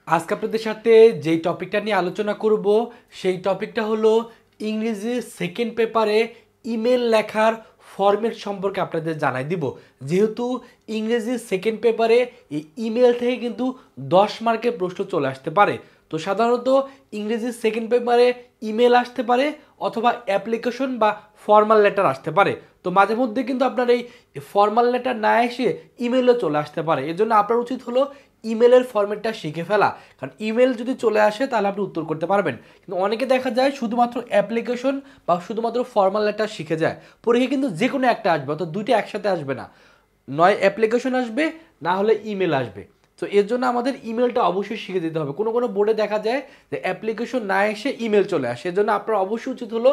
আজকে আপনাদের সাথে যেই টপিকটা নিয়ে আলোচনা করব সেই টপিকটা হলো ইংরেজি সেকেন্ড পেপারে ইমেল লেখার ফরম্যাট সম্পর্কে আপনাদের জানাই দিব। যেহেতু ইংরেজি সেকেন্ড পেপারে এই ইমেল থেকে কিন্তু 10 মার্কের প্রশ্ন চলে আসতে পারে। তো সাধারণত ইংরেজি সেকেন্ড পেপারে ইমেল আসতে পারে অথবা অ্যাপ্লিকেশন বা ফর্মাল লেটার আসতে পারে। তো মাঝে মধ্যে কিন্তু আপনার এই ফর্মাল লেটার না এসে ইমেলও চলে আসতে পারে। এর জন্য আপনার উচিত হলো ইমেলের ফরম্যাটটা শিখে ফেলা, কারণ ইমেল যদি চলে আসে তাহলে আপনি উত্তর করতে পারবেন। কিন্তু অনেকে দেখা যায় শুধুমাত্র অ্যাপ্লিকেশন বা শুধুমাত্র ফর্মাল লেটার শিখে যায়, পরীক্ষা কিন্তু যে কোনো একটা আসবে, অর্থাৎ দুইটা একসাথে আসবে না, নয় অ্যাপ্লিকেশন আসবে না হলে ইমেল আসবে। তো এর জন্য আমাদের ইমেলটা অবশ্যই শিখে দিতে হবে। কোনো কোনো বোর্ডে দেখা যায় যে অ্যাপ্লিকেশন না এসে ইমেল চলে আসে। এর জন্য আপনার অবশ্যই উচিত হলো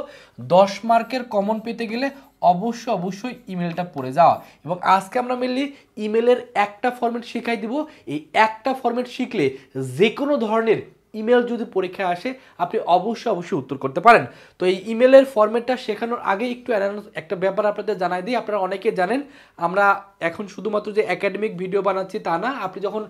10 মার্কের কমন পেতে গেলে অবশ্যই ইমেলটা পড়ে যাওয়া। এবং আজকে আমরা মেনলি ইমেলের একটা ফরম্যাট শিখাই দিব। এই একটা ফরম্যাট শিখলে যে কোনো ধরনের ইমেল যদি পরীক্ষায় আসে আপনি অবশ্যই উত্তর করতে পারেন। তো এই ইমেলের ফরম্যাটটা শেখানোর আগে একটু একটা ব্যাপার আপনাদের জানাই দিই। আপনারা অনেকে জানেন আমরা এখন শুধুমাত্র যে একাডেমিক ভিডিও বানাচ্ছি তা না, আপনি যখন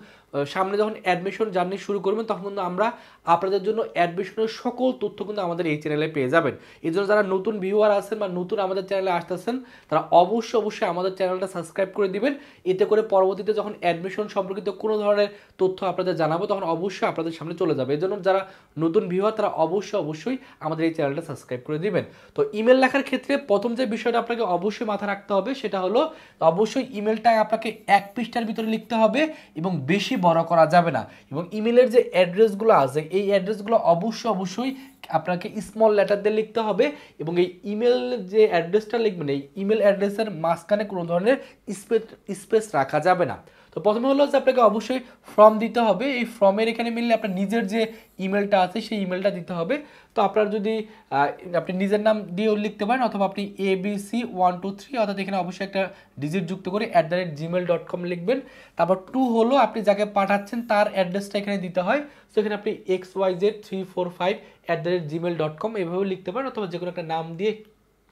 সামনে যখন অ্যাডমিশন জার্নি শুরু করবেন তখন কিন্তু আমরা আপনাদের জন্য অ্যাডমিশনের সকল তথ্য কিন্তু আমাদের এই চ্যানেলে পেয়ে যাবেন। এই জন্য যারা নতুন ভিউয়ার আছেন বা নতুন আমাদের চ্যানেলে আসতেছেন তারা অবশ্যই আমাদের চ্যানেলটা সাবস্ক্রাইব করে দিবেন। এতে করে পরবর্তীতে যখন অ্যাডমিশন সম্পর্কিত কোনো ধরনের তথ্য আপনাদের জানাবো তখন অবশ্যই আপনাদের সামনে চলে যাবে। এই জন্য যারা নতুন ভিউয়ার তারা অবশ্যই আমাদের এই চ্যানেলটা সাবস্ক্রাইব করে দিবেন। তো ইমেল লেখার ক্ষেত্রে প্রথম যে বিষয়টা আপনাকে অবশ্যই মাথায় রাখতে হবে সেটা হলো অবশ্যই ইমেলটা আপনাকে 1 পৃষ্ঠার ভিতরে লিখতে হবে এবং বেশি বড় করা যাবে না। এবং ইমেলের যে অ্যাড্রেসগুলো আছে এই অ্যাড্রেসগুলো অবশ্যই আপনাকে স্মল লেটার দিয়ে লিখতে হবে। এবং এই ইমেল যে অ্যাড্রেসটা লিখবেন এই ইমেল অ্যাড্রেসের মাঝখানে কোনো ধরনের স্পেস রাখা যাবে না। তো প্রথমে হলো যে আপনাকে অবশ্যই ফর্ম দিতে হবে। এই ফর্মের এখানে মিললে আপনার নিজের যে ইমেলটা আছে সেই ইমেলটা দিতে হবে। তো আপনার যদি আপনি নিজের নাম দিয়েও লিখতে পারেন অথবা আপনি ABC123 অর্থাৎ এখানে অবশ্যই একটা ডিজিট যুক্ত করে @gmail.com লিখবেন। তারপর 2 হলো আপনি যাকে পাঠাচ্ছেন তার অ্যাড্রেসটা এখানে দিতে হয়। তো এখানে আপনি xyz345@gmail.com এভাবেও লিখতে পারেন অথবা যে কোনো একটা নাম দিয়ে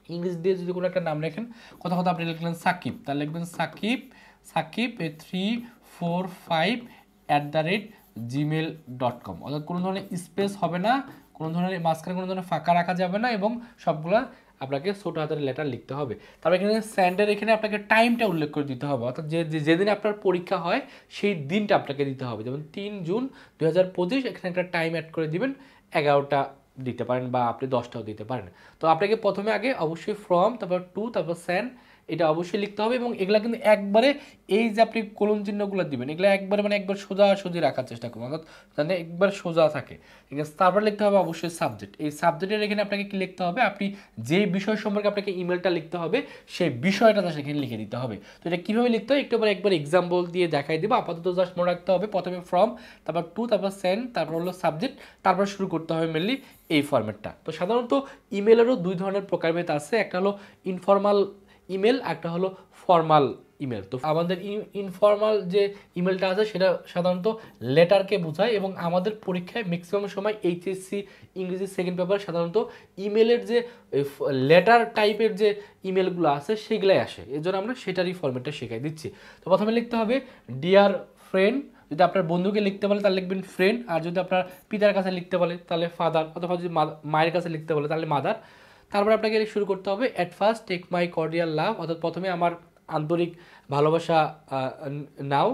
ইংলিশ দিয়ে যদি কোনো একটা নাম লেখেন, কথা আপনি লিখলেন সাকিব, তাহলে লিখবেন সাকিব345@gmail.com, অর্থাৎ কোনো ধরনের স্পেস হবে না, কোনো ধরনের মাঝখানে কোনো ধরনের ফাঁকা রাখা যাবে না এবং সবগুলা আপনাকে ছোট হাতের লেটার লিখতে হবে। তারপর এখানে স্যান্ডের এখানে আপনাকে টাইমটা উল্লেখ করে দিতে হবে, অর্থাৎ যেদিন আপনার পরীক্ষা হয় সেই দিনটা আপনাকে দিতে হবে। যেমন 3 জুন 2025 এখানে একটা টাইম অ্যাড করে দিবেন, 11টা দিতে পারেন বা আপনি 10টাও দিতে পারেন। তো আপনাকে প্রথমে আগে অবশ্যই ফ্রম, তারপর টু, তারপর স্যান, এটা অবশ্যই লিখতে হবে। এবং এগুলা কিন্তু একবারে এই যে আপনি কোলন চিহ্নগুলো দিবেন এগুলো একবারে মানে একবার সোজাসুজি রাখার চেষ্টা করুন, অর্থাৎ যাতে একবার সোজা থাকে, ঠিক আছে। তারপর লিখতে হবে অবশ্যই সাবজেক্ট। এই সাবজেক্টের এখানে আপনাকে কি লিখতে হবে, আপনি যে বিষয় সম্পর্কে আপনাকে ইমেলটা লিখতে হবে সেই বিষয়টা সেখানে লিখে দিতে হবে। তো এটা কীভাবে লিখতে হয় একটু একবার এক্সাম্পল দিয়ে দেখাই দেবো। আপাতত জাস্ট মনে রাখতে হবে প্রথমে ফ্রম, তারপর টু, তারপর সেন্ড, তারপর হলো সাবজেক্ট, তারপর শুরু করতে হবে মেনলি এই ফরম্যাটটা। তো সাধারণত ইমেলেরও দুই ধরনের প্রকারভেদ আছে, একটা হলো ইনফর্মাল ইমেল, একটা হলো ফর্মাল ইমেল। তো আমাদের ইনফর্মাল যে ইমেলটা আছে সেটা সাধারণত লেটারকে বোঝায় এবং আমাদের পরীক্ষায় ম্যাক্সিমাম সময় এইচএসসি ইংরেজি সেকেন্ড পেপার সাধারণত ইমেলের যে লেটার টাইপের যে ইমেলগুলো আছে সেগুলাই আসে। এর জন্য আমরা সেটারই ফরম্যাটটা শেখাই দিচ্ছি। তো প্রথমে লিখতে হবে ডিয়ার ফ্রেন্ড, যদি আপনার বন্ধুকে লিখতে বলে তাহলে লিখবেন ফ্রেন্ড, আর যদি আপনার পিতার কাছে লিখতে বলে তাহলে ফাদার, অথবা যদি মায়ের কাছে লিখতে বলে তাহলে মাদার। তারপর আপনাকে শুরু করতে হবে at first take my cordial love, অর্থাৎ প্রথমে আমার আন্তরিক ভালোবাসা নাও।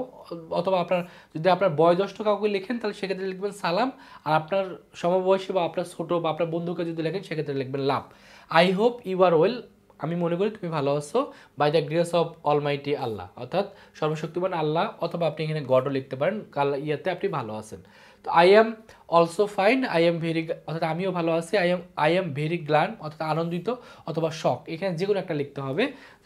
অথবা আপনার যদি আপনার বয়োজ্যেষ্ঠ কাউকে লেখেন তাহলে সেক্ষেত্রে লিখবেন সালাম, আর আপনার সমবয়সী বা আপনার ছোটো বা আপনার বন্ধুকে যদি লেখেন সেক্ষেত্রে লিখবেন love. I hope you are well, আমি মনে করি তুমি ভালো আছো, by the grace of almighty Allah, অর্থাৎ সর্বশক্তিমান আল্লাহ, অথবা আপনি এখানে গডও লিখতে পারেন, ইয়াতে আপনি ভালো আছেন। তো I am also fine, I am very, অর্থাৎ আমিও ভালো আছি, আই এম ভেরি গ্ল্যাড, অর্থাৎ আনন্দিত অথবা শক, এখানে যে কোনো একটা লিখতে হবে।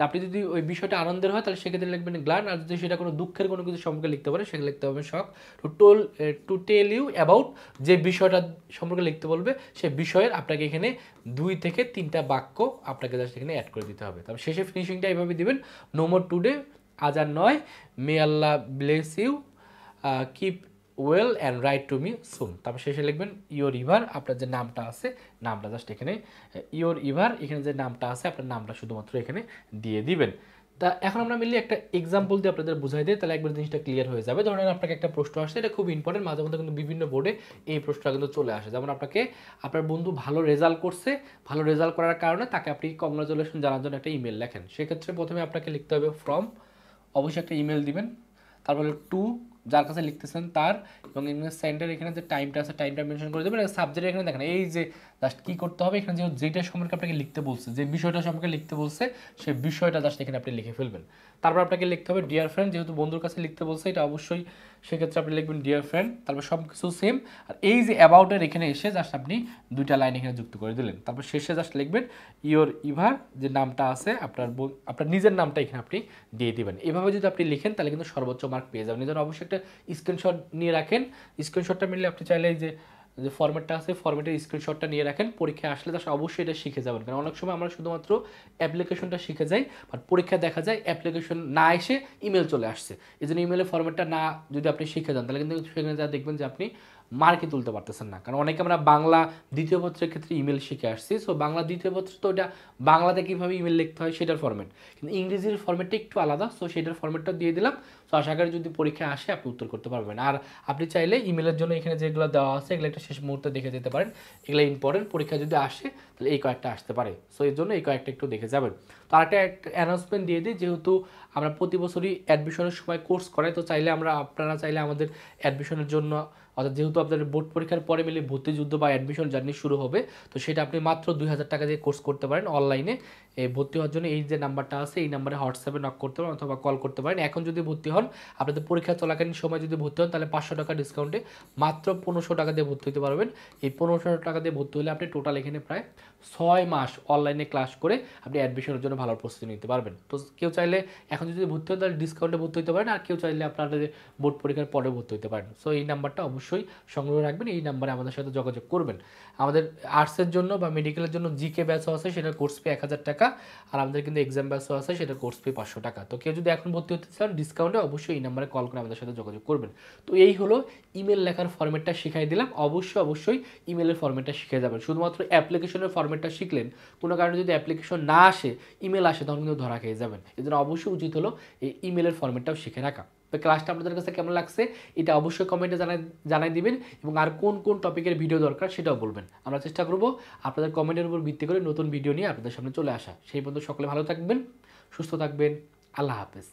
আপনি যদি ওই বিষয়টা আনন্দের হয় তাহলে সেক্ষেত্রে লিখবেন গ্ল্যাড, আর যদি সেটা কোনো দুঃখের কোনো কিছু সম্পর্কে লিখতে পারে সেটা লিখতে হবে শক। টু টেল ইউ অ্যাবাউট, যে বিষয়টা সম্পর্কে লিখতে বলবে সেই বিষয়ের আপনাকে এখানে 2 থেকে 3টা বাক্য আপনাকে জাস্ট এখানে অ্যাড করে দিতে হবে। তারপর শেষে ফিনিশিংটা এইভাবে দিবেন, নো মোর টুডে, আজ আর নয়, may Allah bless you, keep well and write to me soon. তারপর শেষে লিখবেন ইয়োর ইভার, আপনার যে নামটা আছে নামটা জাস্ট এখানে ইয়োর ইভার, এখানে যে নামটা আছে আপনার নামটা শুধুমাত্র এখানে দিয়ে দিবেন। তা এখন আমরা মিলিয়ে একটা এক্সাম্পল দিয়ে আপনাদের বুঝাই দিই, তাহলে একবার জিনিসটা ক্লিয়ার হয়ে যাবে। ধরেন আপনাকে একটা প্রশ্ন আসছে, এটা খুব ইম্পর্টেন্ট, মাঝে মধ্যে কিন্তু বিভিন্ন বোর্ডে এই প্রশ্নটা কিন্তু চলে আসে। যেমন আপনাকে আপনার বন্ধু ভালো রেজাল্ট করছে, ভালো রেজাল্ট করার কারণে তাকে আপনি কংগ্রাচুলেশন জানার জন্য একটা ইমেল লেখেন। সেক্ষেত্রে প্রথমে আপনাকে লিখতে হবে ফ্রম, অবশ্যই একটা ইমেল দিবেন, তারপরে টু যার কাছে লিখতেছেন তার, এবং এখানে সেন্টার এখানে যে টাইমটা আছে টাইমটা মেনশন করে দেবেন। সাবজেক্ট এখানে দেখেন এই যে জাস্ট কী করতে হবে, এখানে যেটা সম্পর্কে আপনাকে লিখতে বলছে, যে বিষয়টা সম্পর্কে লিখতে বলছে সেই বিষয়টা জাস্ট এখানে আপনি লিখে ফেলবেন। তারপর আপনাকে লিখতে হবে ডিয়ার ফ্রেন্ড, যেহেতু বন্ধুর কাছে লিখতে বলছে এটা অবশ্যই সেক্ষেত্রে আপনি লিখবেন ডিয়ার ফ্রেন্ড, তারপর সব কিছু সেম। আর এই যে অ্যাবাউটের এখানে এসে জাস্ট আপনি দুইটা লাইন এখানে যুক্ত করে দিলেন। তারপর শেষে জাস্ট লিখবেন ইওর ইভার, যে নামটা আছে আপনার নিজের নামটা এখানে আপনি দিয়ে দিবেন। এভাবে যদি আপনি লিখেন তাহলে কিন্তু সর্বোচ্চ মার্ক পেয়ে যাবেন। নিজের অবশ্যই একটা স্ক্রিনশট নিয়ে রাখেন। স্ক্রিনশটটা মিললে আপনি চাইলে যে ফরম্যাটটা আছে ফরম্যাটের স্ক্রিনশটটা নিয়ে রাখেন, পরীক্ষায় আসলে তার অবশ্যই এটা শিখে যাবেন। কারণ অনেক সময় আমরা শুধুমাত্র অ্যাপ্লিকেশনটা শিখে যাই, বাট পরীক্ষায় দেখা যায় অ্যাপ্লিকেশন না এসে ইমেল চলে আসছে। এই জন্য ইমেলের ফরম্যাটটা না যদি আপনি শিখে যান তাহলে কিন্তু সেখানে যা দেখবেন যে আপনি মার্কই তুলতে পারতেছেন না। কারণ অনেকে আমরা বাংলা দ্বিতীয় পত্রের ক্ষেত্রে ইমেল শিখে আসছি, সো বাংলা দ্বিতীয় পত্র তো ওটা বাংলাতে কীভাবে ইমেল লিখতে হয় সেটার ফরম্যাট, কিন্তু ইংরেজির ফরম্যাটটা একটু আলাদা, সো সেটার ফরম্যাটটা দিয়ে দিলাম। সো আশা করি যদি পরীক্ষায় আসে আপনি উত্তর করতে পারবেন। আর আপনি চাইলে ইমেলের জন্য এখানে যেগুলো দেওয়া আছে এগুলো একটা শেষ মুহূর্তে দেখে যেতে পারেন, এগুলো ইম্পর্টেন্ট, পরীক্ষা যদি আসে তাহলে এই কয়েকটা আসতে পারে, সো এর জন্য এই কয়েকটা একটু দেখে যাবেন। তো আরেকটা অ্যানাউন্সমেন্ট দিয়ে দিই, যেহেতু আমরা প্রতি বছরই অ্যাডমিশনের সময় কোর্স করাই, তো চাইলে আপনারা চাইলে আমাদের অ্যাডমিশনের জন্য, অর্থাৎ যেহেতু আপনাদের বোর্ড পরীক্ষার পরে মিলে ভর্তি যুদ্ধ বা অ্যাডমিশন জার্নি শুরু হবে, তো সেটা আপনি মাত্র 2000 টাকা দিয়ে কোর্স করতে পারেন অনলাইনে। ভর্তি হওয়ার জন্য এই যে নাম্বারটা আছে এই নাম্বারে হোয়াটসঅ্যাপে নক করতে পারেন অথবা কল করতে পারেন। এখন যদি ভর্তি হন, আপনাদের পরীক্ষা চলাকালীন সময় যদি ভর্তি হন তাহলে 500 টাকা ডিসকাউন্টে মাত্র 1500 টাকা দিয়ে ভর্তি হতে পারবেন। এই 1500 টাকা দিয়ে ভর্তি হলে আপনি টোটাল এখানে প্রায় 6 মাস অনলাইনে ক্লাস করে আপনি অ্যাডমিশনের জন্য ভালো প্রস্তুতি নিতে পারবেন। তো কেউ চাইলে এখন যদি ভর্তি হন তাহলে ডিসকাউন্টে ভর্তি হতে পারেন, আর কেউ চাইলে আপনাদের বোর্ড পরীক্ষার পরে ভর্তি হতে পারেন। সো এই নাম্বারটা অবশ্যই সংগ্রহ রাখবেন, এই নাম্বারে আমাদের সাথে যোগাযোগ করবেন। আমাদের আর্টসের জন্য বা মেডিকেলের জন্য জিকে ব্যাচও আছে, সেটার কোর্স ফি 1000 টাকা, আর আমাদের কিন্তু এক্সাম ব্যাচও আছে, সেটার কোর্স ফি 500 টাকা। তো কেউ যদি এখন ভর্তি হতে চান ডিসকাউন্টে অবশ্যই এই নাম্বারে কল করে আমাদের সাথে যোগাযোগ করবেন। তো এই হলো ইমেল লেখার ফরম্যাটটা শিখাই দিলাম। অবশ্যই ইমেলের ফরম্যাটটা শিখে যাবেন। শুধুমাত্র অ্যাপ্লিকেশনের ফরম্যাটটা শিখলেন, কোনো কারণে যদি অ্যাপ্লিকেশন না আসে, ইমেল আসে, তখন কিন্তু ধরা খেয়ে যাবেন। এই জন্য অবশ্যই উচিত হলো এই ইমেলের ফরম্যাটটাও শিখে রাখা। তো ক্লাসটা আপনাদের কাছে কেমন লাগছে এটা অবশ্যই কমেন্টে জানাই দিবেন, এবং আর কোন কোন টপিকের ভিডিও দরকার সেটাও বলবেন। আমরা চেষ্টা করব আপনাদের কমেন্টের উপর ভিত্তি করে নতুন ভিডিও নিয়ে আপনাদের সামনে চলে আসা। সেই পর্যন্ত সকলে ভালো থাকবেন, সুস্থ থাকবেন, আল্লাহ হাফেজ।